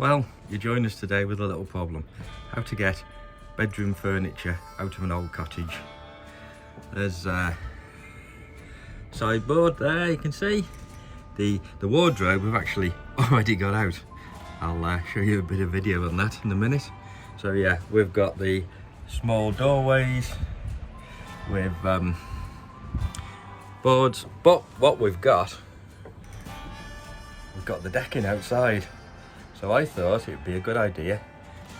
Well, you join us today with a little problem. How to get bedroom furniture out of an old cottage. There's a sideboard there, you can see. The wardrobe we've actually already got out. I'll show you a bit of video on that in a minute. So yeah, we've got the small doorways with boards, but what we've got the decking outside. So I thought it'd be a good idea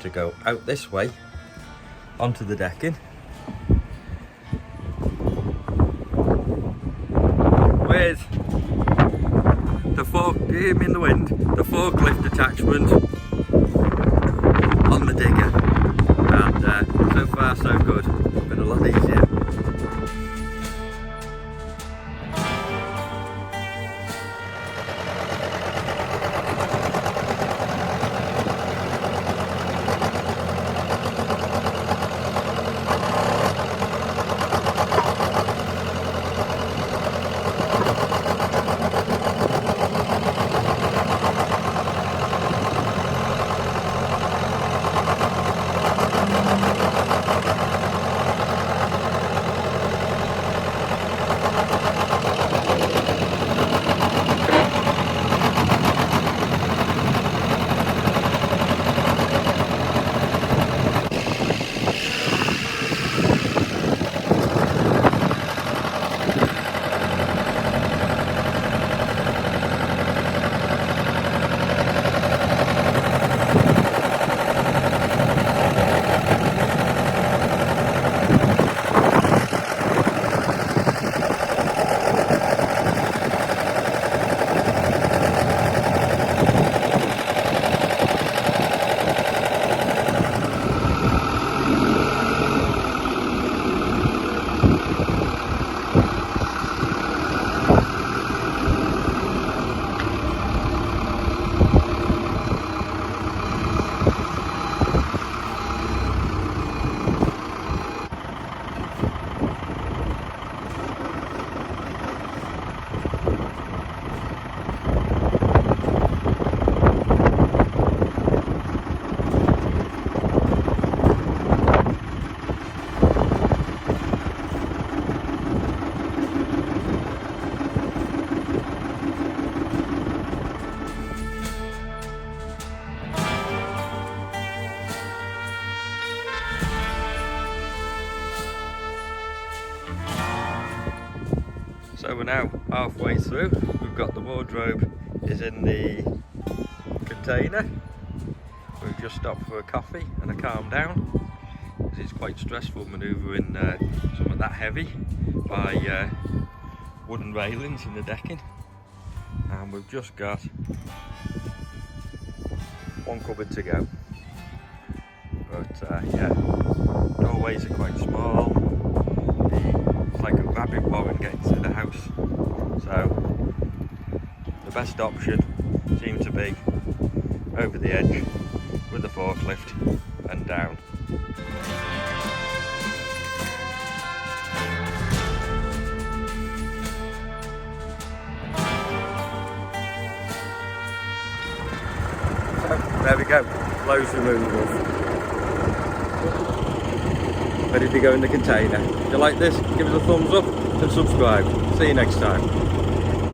to go out this way onto the decking with the hear me in the wind, the forklift attachment on the digger, and so far so good. It's been a lot easier. So we're now halfway through. We've got the wardrobe is in the container. We've just stopped for a coffee and a calm down, because it's quite stressful manoeuvring something that heavy by wooden railings in the decking. And we've just got one cupboard to go. But yeah, doorways are quite small. It's like a rabbit warren getting to the house. So the best option seems to be over the edge with the forklift and down. So there we go, clothes removal. Ready to go in the container. If you like this, give us a thumbs up and subscribe. See you next time.